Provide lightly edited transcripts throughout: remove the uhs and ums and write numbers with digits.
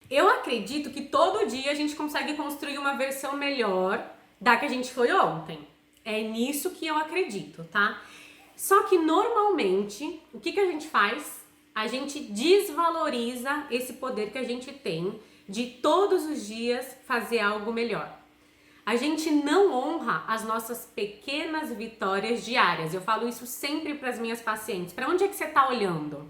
Eu acredito que todo dia a gente consegue construir uma versão melhor da que a gente foi ontem. É nisso que eu acredito, tá? Só que normalmente, o que a gente faz? A gente desvaloriza esse poder que a gente tem de todos os dias fazer algo melhor. A gente não honra as nossas pequenas vitórias diárias. Eu falo isso sempre para as minhas pacientes. Para onde é que você está olhando?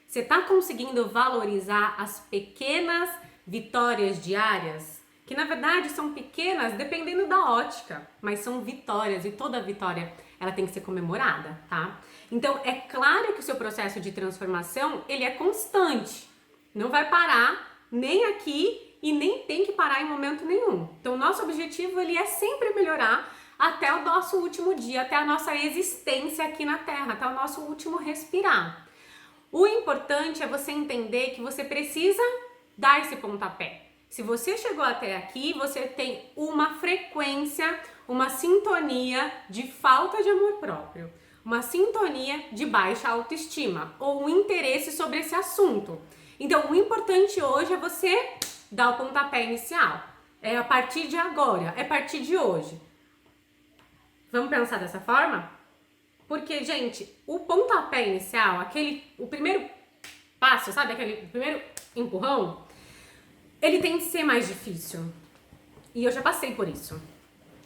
Você está conseguindo valorizar as pequenas vitórias diárias? Que na verdade são pequenas dependendo da ótica, mas são vitórias e toda vitória ela tem que ser comemorada, tá? Então é claro que o seu processo de transformação ele é constante, não vai parar nem aqui e nem tem que parar em momento nenhum. Então o nosso objetivo ele é sempre melhorar até o nosso último dia, até a nossa existência aqui na Terra, até o nosso último respirar. O importante é você entender que você precisa dar esse pontapé. Se você chegou até aqui, você tem uma frequência, uma sintonia de falta de amor próprio, uma sintonia de baixa autoestima ou um interesse sobre esse assunto. Então, o importante hoje é você dar o pontapé inicial. É a partir de agora, é a partir de hoje. Vamos pensar dessa forma? Porque, gente, o pontapé inicial, o primeiro passo, sabe? Aquele primeiro empurrão, ele tem que ser mais difícil. E eu já passei por isso.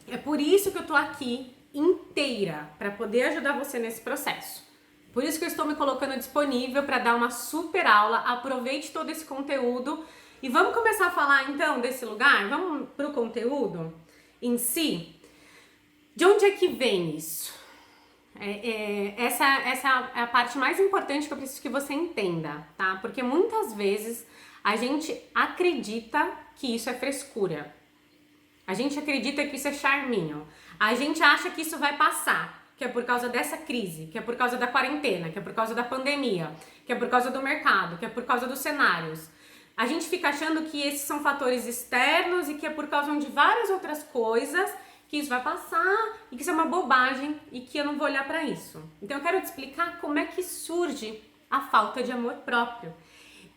É por isso que eu tô aqui inteira, para poder ajudar você nesse processo. Por isso que eu estou me colocando disponível para dar uma super aula. Aproveite todo esse conteúdo e vamos começar a falar então desse lugar? Vamos pro conteúdo em si? De onde é que vem isso? Essa é a parte mais importante que eu preciso que você entenda, tá? Porque muitas vezes a gente acredita que isso é frescura. A gente acredita que isso é charminho. A gente acha que isso vai passar, que é por causa dessa crise, que é por causa da quarentena, que é por causa da pandemia, que é por causa do mercado, que é por causa dos cenários. A gente fica achando que esses são fatores externos e que é por causa de várias outras coisas que isso vai passar e que isso é uma bobagem e que eu não vou olhar para isso. Então eu quero te explicar como é que surge a falta de amor próprio.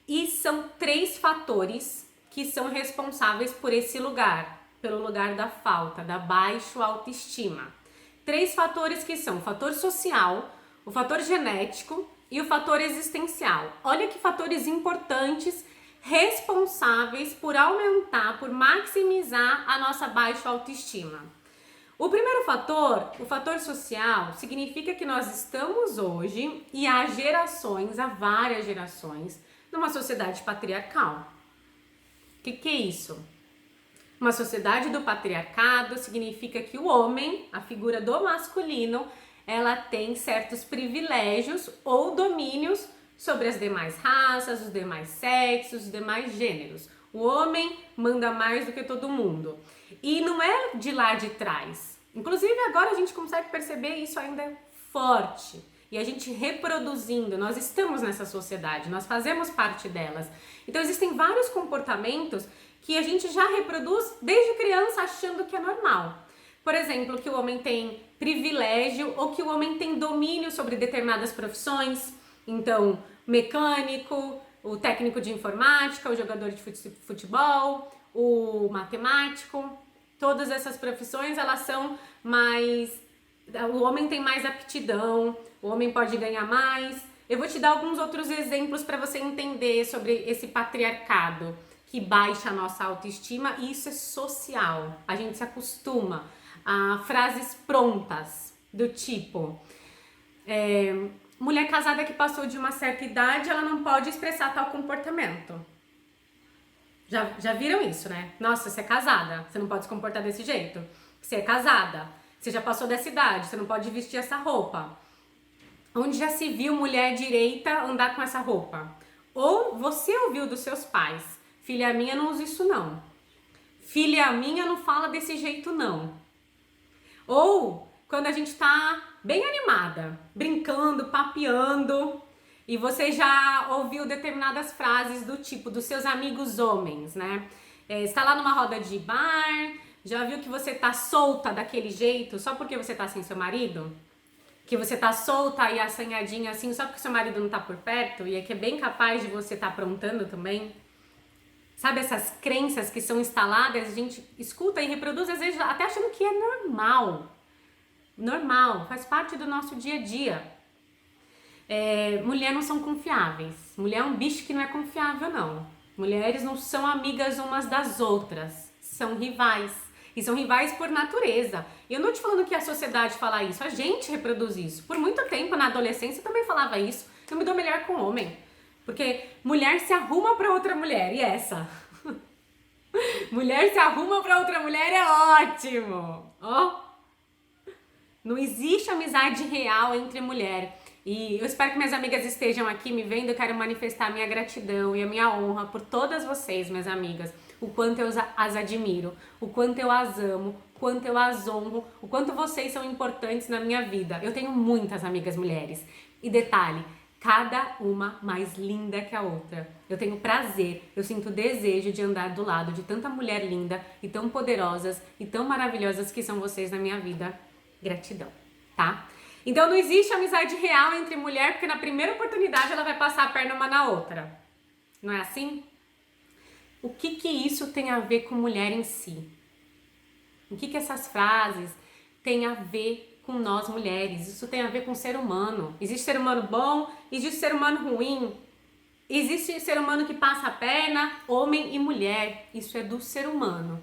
E são 3 fatores que são responsáveis por esse lugar, pelo lugar da falta, da baixa autoestima. 3 fatores que são o fator social, o fator genético e o fator existencial. Olha que fatores importantes responsáveis por aumentar, por maximizar a nossa baixa autoestima. O primeiro fator, o fator social, significa que nós estamos hoje e há gerações, há várias gerações, numa sociedade patriarcal. O que é isso? Uma sociedade do patriarcado significa que o homem, a figura do masculino, ela tem certos privilégios ou domínios sobre as demais raças, os demais sexos, os demais gêneros. O homem manda mais do que todo mundo. E não é de lá de trás. Inclusive agora a gente consegue perceber isso ainda forte. E a gente reproduzindo, nós estamos nessa sociedade, nós fazemos parte delas. Então existem vários comportamentos que a gente já reproduz desde criança achando que é normal. Por exemplo, que o homem tem privilégio ou que o homem tem domínio sobre determinadas profissões. Então, mecânico, o técnico de informática, o jogador de futebol, o matemático, todas essas profissões elas são mais... O homem tem mais aptidão, o homem pode ganhar mais. Eu vou te dar alguns outros exemplos para você entender sobre esse patriarcado que baixa a nossa autoestima e isso é social. A gente se acostuma a frases prontas do tipo... mulher casada que passou de uma certa idade, ela não pode expressar tal comportamento. Já viram isso, né? Nossa, você é casada, você não pode se comportar desse jeito. Você é casada, você já passou dessa idade, você não pode vestir essa roupa. Onde já se viu mulher direita andar com essa roupa? Ou você ouviu dos seus pais, filha minha não usa isso não. Filha minha não fala desse jeito não. Ou quando a gente tá bem animada, brincando, papeando, e você já ouviu determinadas frases do tipo dos seus amigos homens, né? Está lá numa roda de bar, já viu que você tá solta daquele jeito só porque você tá sem seu marido? Que você tá solta e assanhadinha assim só porque seu marido não tá por perto e é que é bem capaz de você tá aprontando também? Sabe, essas crenças que são instaladas, a gente escuta e reproduz, às vezes até achando que é normal. Normal, faz parte do nosso dia a dia. Mulher não são confiáveis. Mulher é um bicho que não é confiável, não. Mulheres não são amigas umas das outras, são rivais. E são rivais por natureza. E eu não tô te falando que a sociedade fala isso, a gente reproduz isso. Por muito tempo, na adolescência, eu também falava isso. Eu me dou melhor com homem. Porque mulher se arruma pra outra mulher, e essa? Mulher se arruma pra outra mulher é ótimo! Ó! Não existe amizade real entre mulher. E eu espero que minhas amigas estejam aqui me vendo. Eu quero manifestar a minha gratidão e a minha honra por todas vocês, minhas amigas. O quanto eu as admiro, o quanto eu as amo, o quanto eu as honro, o quanto vocês são importantes na minha vida. Eu tenho muitas amigas mulheres. E detalhe, cada uma mais linda que a outra. Eu tenho prazer, eu sinto desejo de andar do lado de tanta mulher linda e tão poderosas e tão maravilhosas que são vocês na minha vida. Gratidão, tá? Então não existe amizade real entre mulher, porque na primeira oportunidade ela vai passar a perna uma na outra. Não é assim? O que isso tem a ver com mulher em si? O que essas frases têm a ver com nós mulheres? Isso tem a ver com ser humano. Existe ser humano bom, existe ser humano ruim. Existe ser humano que passa a perna, homem e mulher. Isso é do ser humano.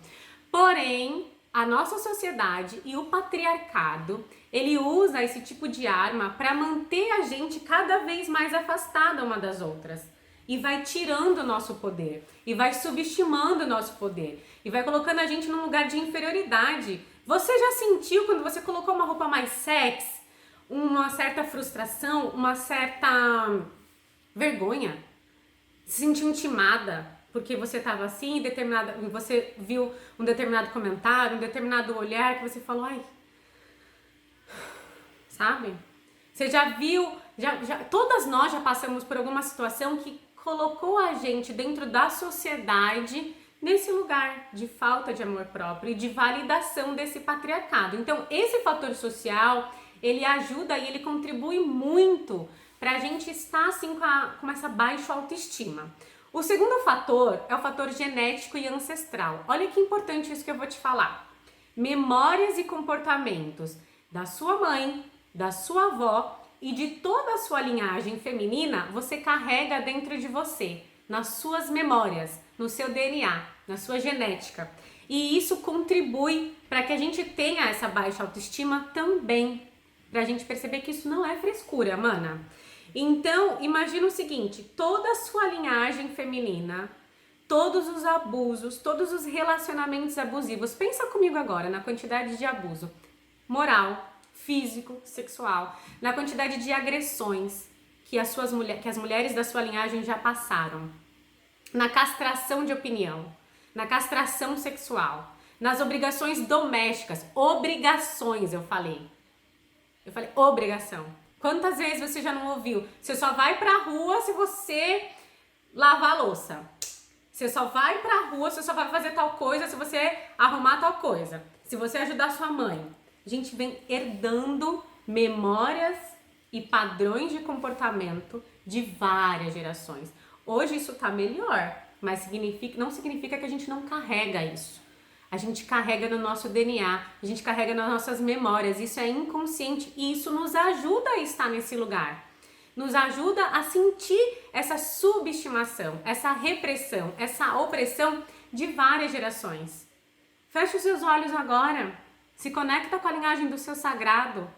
Porém, a nossa sociedade e o patriarcado, ele usa esse tipo de arma para manter a gente cada vez mais afastada uma das outras. E vai tirando o nosso poder, e vai subestimando o nosso poder, e vai colocando a gente num lugar de inferioridade. Você já sentiu quando você colocou uma roupa mais sexy, uma certa frustração, uma certa vergonha? Se sentiu intimada porque você estava assim, você viu um determinado comentário, um determinado olhar que você falou, ai, sabe? Você já viu, todas nós já passamos por alguma situação que colocou a gente dentro da sociedade nesse lugar de falta de amor próprio e de validação desse patriarcado. Então, esse fator social, ele ajuda e ele contribui muito para a gente estar assim com essa baixa autoestima. O segundo fator é o fator genético e ancestral. Olha que importante isso que eu vou te falar. Memórias e comportamentos da sua mãe, da sua avó e de toda a sua linhagem feminina, você carrega dentro de você, nas suas memórias, no seu DNA, na sua genética. E isso contribui para que a gente tenha essa baixa autoestima também. Pra gente perceber que isso não é frescura, mana. Então, imagina o seguinte, toda a sua linhagem feminina, todos os abusos, todos os relacionamentos abusivos, pensa comigo agora na quantidade de abuso moral, físico, sexual, na quantidade de agressões que as mulheres da sua linhagem já passaram, na castração de opinião, na castração sexual, nas obrigações domésticas, obrigações eu falei obrigação. Quantas vezes você já não ouviu? Você só vai pra rua se você lavar a louça. Você só vai pra rua, você só vai fazer tal coisa se você arrumar tal coisa. Se você ajudar sua mãe. A gente vem herdando memórias e padrões de comportamento de várias gerações. Hoje isso tá melhor, mas não significa que a gente não carrega isso. A gente carrega no nosso DNA, a gente carrega nas nossas memórias, isso é inconsciente e isso nos ajuda a estar nesse lugar. Nos ajuda a sentir essa subestimação, essa repressão, essa opressão de várias gerações. Fecha os seus olhos agora, se conecta com a linhagem do seu sagrado,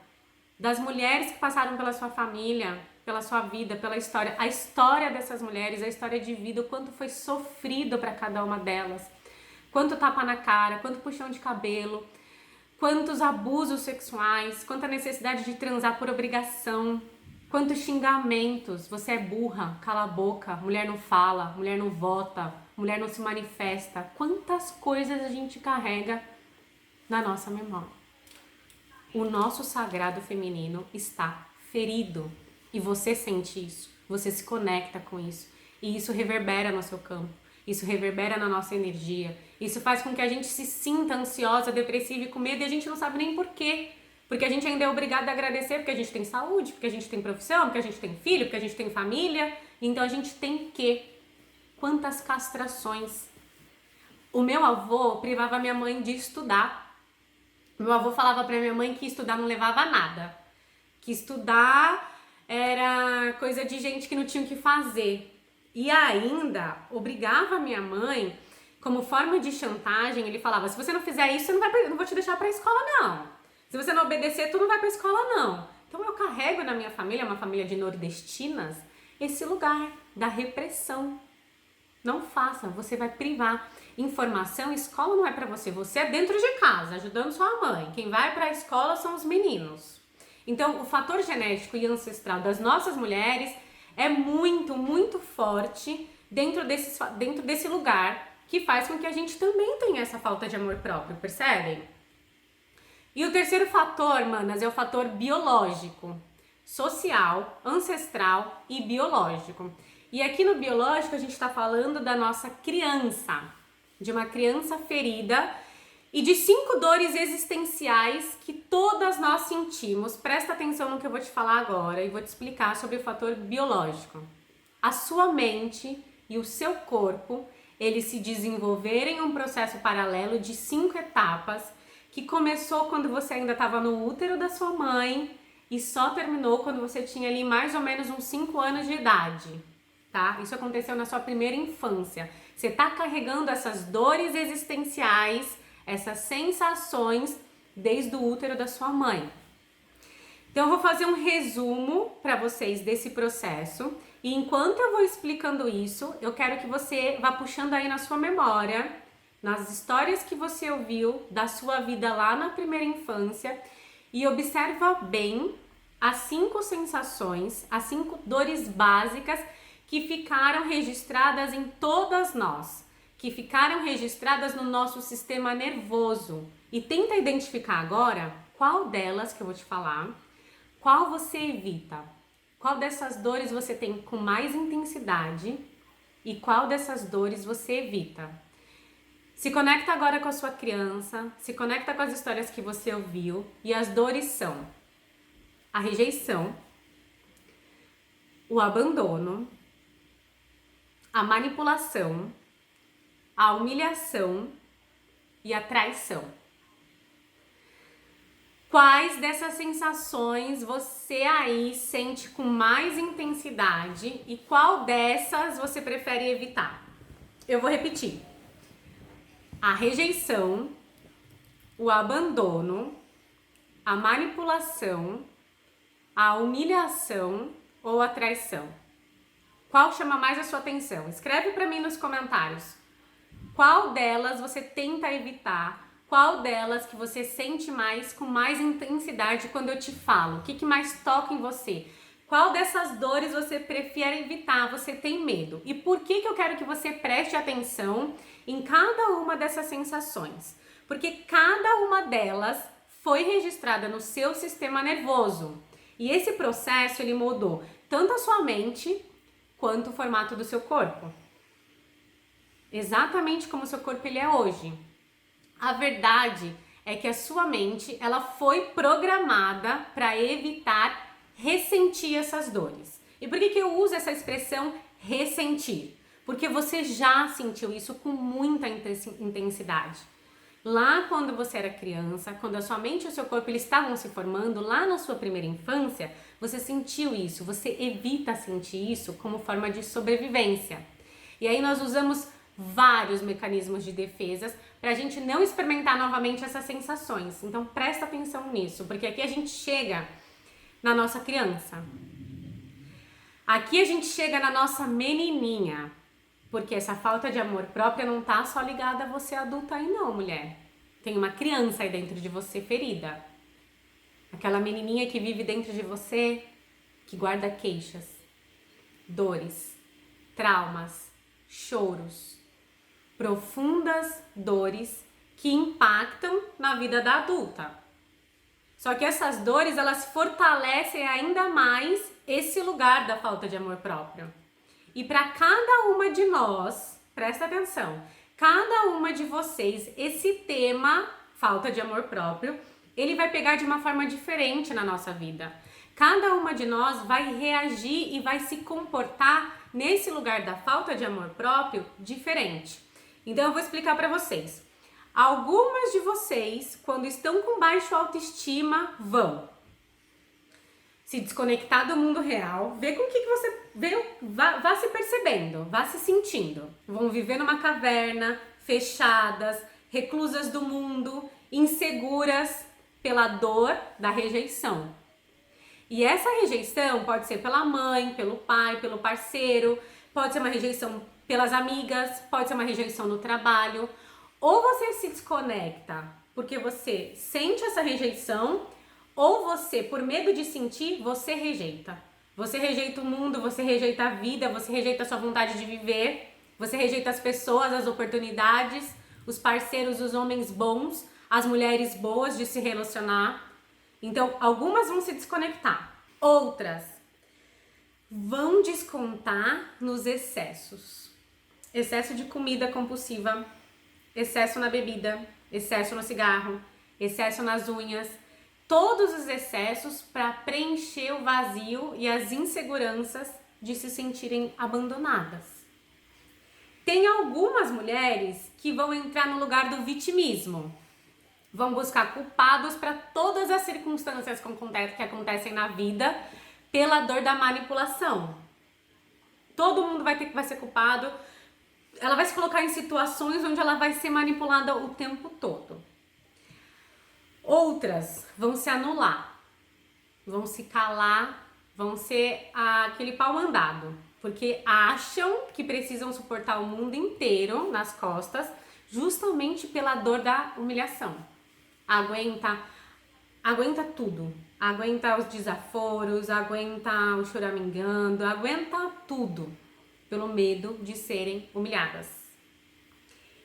das mulheres que passaram pela sua família, pela sua vida, pela história. A história dessas mulheres, a história de vida, o quanto foi sofrido para cada uma delas. Quanto tapa na cara, quanto puxão de cabelo, quantos abusos sexuais, quanta necessidade de transar por obrigação, quantos xingamentos, você é burra, cala a boca, mulher não fala, mulher não vota, mulher não se manifesta. Quantas coisas a gente carrega na nossa memória. O nosso sagrado feminino está ferido e você sente isso, você se conecta com isso e isso reverbera no seu campo. Isso reverbera na nossa energia. Isso faz com que a gente se sinta ansiosa, depressiva e com medo e a gente não sabe nem por quê. Porque a gente ainda é obrigada a agradecer porque a gente tem saúde, porque a gente tem profissão, porque a gente tem filho, porque a gente tem família. Então a gente tem que. Quantas castrações O meu avô privava minha mãe de estudar. Meu avô falava pra minha mãe que estudar não levava a nada. Que estudar era coisa de gente que não tinha o que fazer. E ainda obrigava a minha mãe, como forma de chantagem, ele falava, se você não fizer isso, eu não vou te deixar pra escola, não. Se você não obedecer, tu não vai pra escola, não. Então eu carrego na minha família, uma família de nordestinas, esse lugar da repressão. Não faça, você vai privar. Informação, escola não é pra você. Você é dentro de casa, ajudando sua mãe. Quem vai pra escola são os meninos. Então, o fator genético e ancestral das nossas mulheres é muito, muito forte dentro desse lugar que faz com que a gente também tenha essa falta de amor próprio, percebem? E o terceiro fator, manas, é o fator biológico, social, ancestral e biológico. E aqui no biológico a gente está falando da nossa criança, de uma criança ferida e de 5 dores existenciais que todas nós sentimos. Presta atenção no que eu vou te falar agora e vou te explicar sobre o fator biológico. A sua mente e o seu corpo, eles se desenvolveram em um processo paralelo de 5 etapas que começou quando você ainda estava no útero da sua mãe e só terminou quando você tinha ali mais ou menos uns 5 anos de idade, tá? Isso aconteceu na sua primeira infância. Você tá carregando essas dores existenciais, essas sensações desde o útero da sua mãe. Então eu vou fazer um resumo para vocês desse processo e enquanto eu vou explicando isso, eu quero que você vá puxando aí na sua memória, nas histórias que você ouviu da sua vida lá na primeira infância e observa bem as 5 sensações, as 5 dores básicas que ficaram registradas em todas nós, que ficaram registradas no nosso sistema nervoso. E tenta identificar agora qual delas que eu vou te falar, qual você evita, qual dessas dores você tem com mais intensidade e qual dessas dores você evita. Se conecta agora com a sua criança, se conecta com as histórias que você ouviu e as dores são a rejeição, o abandono, a manipulação, a humilhação e a traição. Quais dessas sensações você aí sente com mais intensidade e qual dessas você prefere evitar? Eu vou repetir. A rejeição, o abandono, a manipulação, a humilhação ou a traição. Qual chama mais a sua atenção? Escreve para mim nos comentários. Qual delas você tenta evitar? Qual delas que você sente mais com mais intensidade quando eu te falo? O que mais toca em você? Qual dessas dores você prefere evitar? Você tem medo? E por que eu quero que você preste atenção em cada uma dessas sensações? Porque cada uma delas foi registrada no seu sistema nervoso. E esse processo, ele mudou tanto a sua mente quanto o formato do seu corpo. Exatamente como o seu corpo ele é hoje. A verdade é que a sua mente, ela foi programada para evitar ressentir essas dores. E por que eu uso essa expressão ressentir? Porque você já sentiu isso com muita intensidade. Lá quando você era criança, quando a sua mente e o seu corpo eles estavam se formando, lá na sua primeira infância, você sentiu isso, você evita sentir isso como forma de sobrevivência. E aí nós usamos vários mecanismos de defesas para a gente não experimentar novamente essas sensações. Então presta atenção nisso, porque aqui a gente chega na nossa criança. Aqui a gente chega na nossa menininha, porque essa falta de amor próprio não tá só ligada a você adulta aí não, mulher. Tem uma criança aí dentro de você ferida. Aquela menininha que vive dentro de você, que guarda queixas, dores, traumas, choros, profundas dores que impactam na vida da adulta. Só que essas dores, elas fortalecem ainda mais esse lugar da falta de amor próprio. E para cada uma de nós, presta atenção, cada uma de vocês, esse tema, falta de amor próprio, ele vai pegar de uma forma diferente na nossa vida. Cada uma de nós vai reagir e vai se comportar nesse lugar da falta de amor próprio diferente. Então eu vou explicar para vocês. Algumas de vocês, quando estão com baixa autoestima, vão se desconectar do mundo real, ver com o que você vê, vá se percebendo, vá se sentindo. Vão viver numa caverna, fechadas, reclusas do mundo, inseguras pela dor da rejeição. E essa rejeição pode ser pela mãe, pelo pai, pelo parceiro, pode ser uma rejeição pelas amigas, pode ser uma rejeição no trabalho. Ou você se desconecta porque você sente essa rejeição, ou você, por medo de sentir, você rejeita. Você rejeita o mundo, você rejeita a vida, você rejeita a sua vontade de viver, você rejeita as pessoas, as oportunidades, os parceiros, os homens bons, as mulheres boas de se relacionar. Então, algumas vão se desconectar. Outras vão descontar nos excessos. Excesso de comida compulsiva, excesso na bebida, excesso no cigarro, excesso nas unhas. Todos os excessos para preencher o vazio e as inseguranças de se sentirem abandonadas. Tem algumas mulheres que vão entrar no lugar do vitimismo. Vão buscar culpados para todas as circunstâncias que acontecem na vida pela dor da manipulação. Todo mundo vai ser culpado. Ela vai se colocar em situações onde ela vai ser manipulada o tempo todo. Outras vão se anular, vão se calar, vão ser aquele pau mandado, porque acham que precisam suportar o mundo inteiro nas costas justamente pela dor da humilhação. Aguenta tudo, aguenta os desaforos, aguenta o choramingando, aguenta tudo pelo medo de serem humilhadas.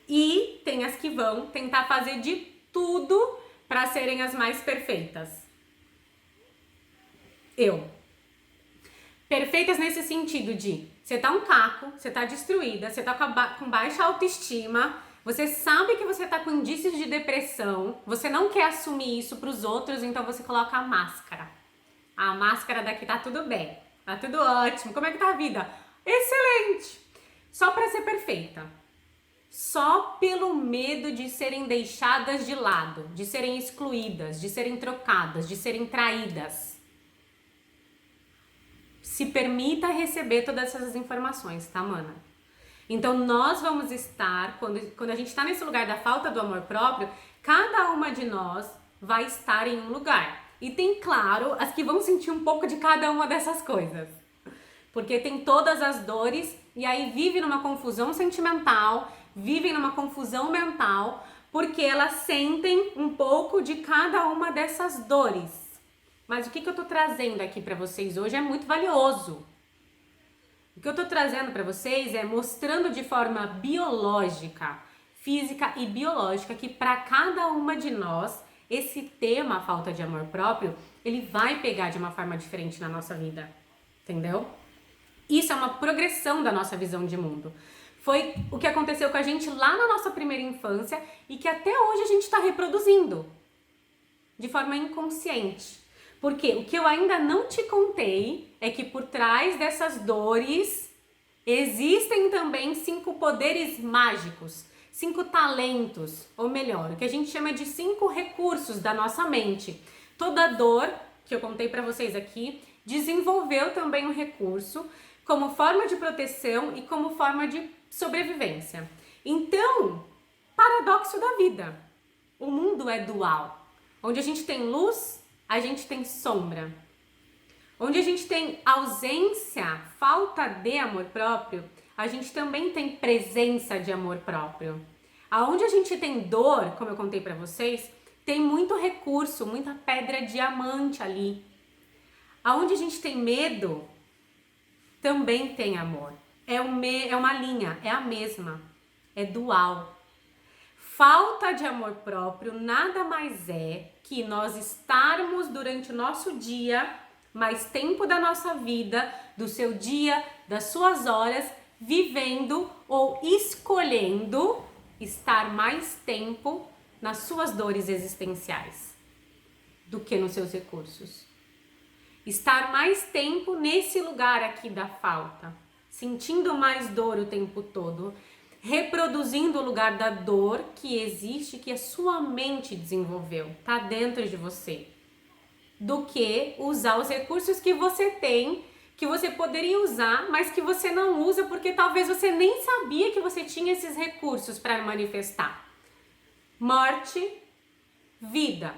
E tem as que vão tentar fazer de tudo para serem as mais perfeitas. Perfeitas nesse sentido de você tá um caco, você tá destruída, você tá com baixa autoestima, você sabe que você tá com indícios de depressão, você não quer assumir isso pros outros, então você coloca a máscara. A máscara daqui tá tudo bem, tá tudo ótimo, como é que tá a vida? Excelente! Só para ser perfeita. Só pelo medo de serem deixadas de lado, de serem excluídas, de serem trocadas, de serem traídas. Se permita receber todas essas informações, tá, mana? Então, nós vamos estar, quando a gente está nesse lugar da falta do amor próprio, cada uma de nós vai estar em um lugar. E tem, claro, as que vão sentir um pouco de cada uma dessas coisas. Porque tem todas as dores e aí vive numa confusão sentimental, vivem numa confusão mental, porque elas sentem um pouco de cada uma dessas dores. Mas o que eu tô trazendo aqui para vocês hoje é muito valioso. O que eu tô trazendo para vocês é mostrando de forma biológica, física e biológica, que para cada uma de nós, esse tema, falta de amor próprio, ele vai pegar de uma forma diferente na nossa vida. Entendeu? Isso é uma progressão da nossa visão de mundo. Foi o que aconteceu com a gente lá na nossa primeira infância e que até hoje a gente está reproduzindo de forma inconsciente. Porque o que eu ainda não te contei é que por trás dessas dores existem também 5 poderes mágicos, 5 talentos, ou melhor, o que a gente chama de 5 recursos da nossa mente. Toda dor que eu contei para vocês aqui desenvolveu também um recurso como forma de proteção e como forma de sobrevivência. Então, paradoxo da vida. O mundo é dual. Onde a gente tem luz, a gente tem sombra. Onde a gente tem ausência, falta de amor próprio, a gente também tem presença de amor próprio. Aonde a gente tem dor, como eu contei pra vocês, tem muito recurso, muita pedra diamante ali. Aonde a gente tem medo, também tem amor. É uma linha, é a mesma, é dual. Falta de amor próprio nada mais é que nós estarmos durante o nosso dia, mais tempo da nossa vida, do seu dia, das suas horas, vivendo ou escolhendo estar mais tempo nas suas dores existenciais do que nos seus recursos. Estar mais tempo nesse lugar aqui da falta, sentindo mais dor o tempo todo, reproduzindo o lugar da dor que existe, que a sua mente desenvolveu, tá dentro de você, do que usar os recursos que você tem, que você poderia usar, mas que você não usa porque talvez você nem sabia que você tinha esses recursos para manifestar. Morte, vida.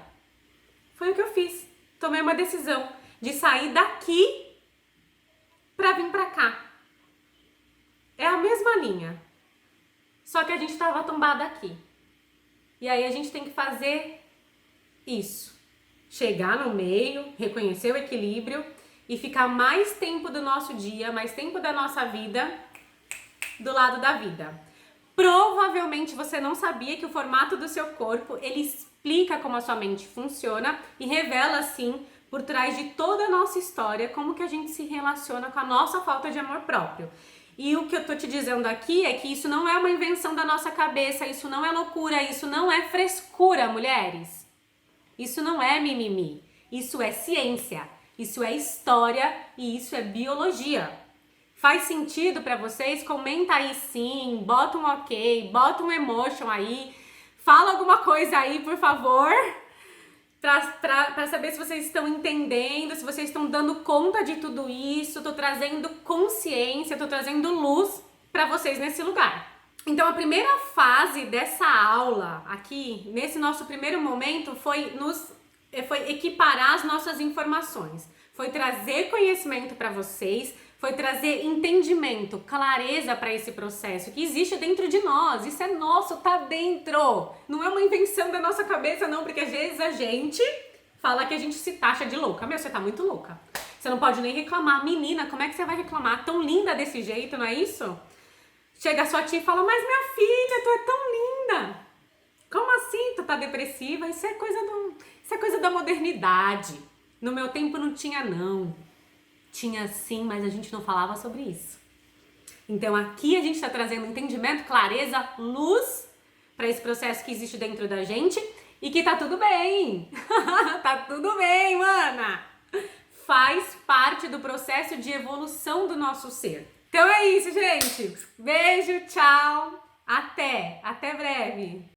Foi o que eu fiz. Tomei uma decisão de sair daqui para vir para cá. É a mesma linha. Só que a gente estava tombada aqui. E aí a gente tem que fazer isso. Chegar no meio, reconhecer o equilíbrio e ficar mais tempo do nosso dia, mais tempo da nossa vida do lado da vida. Provavelmente você não sabia que o formato do seu corpo, ele explica como a sua mente funciona e revela, assim, por trás de toda a nossa história, como que a gente se relaciona com a nossa falta de amor próprio. E o que eu tô te dizendo aqui é que isso não é uma invenção da nossa cabeça, isso não é loucura, isso não é frescura, mulheres. Isso não é mimimi, isso é ciência, isso é história e isso é biologia. Faz sentido pra vocês? Comenta aí sim, bota um ok, bota um emotion aí, fala alguma coisa aí, por favor, pra saber se vocês estão entendendo, se vocês estão dando conta de tudo isso. Tô trazendo consciência, tô trazendo luz pra vocês nesse lugar. Então a primeira fase dessa aula aqui, nesse nosso primeiro momento, foi equiparar as nossas informações, foi trazer conhecimento para vocês, foi trazer entendimento, clareza para esse processo que existe dentro de nós. Isso é nosso, tá dentro. Não é uma invenção da nossa cabeça, não, porque às vezes a gente fala que a gente se taxa de louca. Meu, você tá muito louca. Você não pode nem reclamar. Menina, como é que você vai reclamar? Tão linda desse jeito, não é isso? Chega a sua tia e fala, mas minha filha, tu é tão linda. Como assim? Tu tá depressiva? Isso é coisa da modernidade. No meu tempo não tinha, não. Tinha sim, mas a gente não falava sobre isso. Então aqui a gente está trazendo entendimento, clareza, luz para esse processo que existe dentro da gente e que tá tudo bem. Tá tudo bem, mana. Faz parte do processo de evolução do nosso ser. Então é isso, gente. Beijo, tchau. Até breve.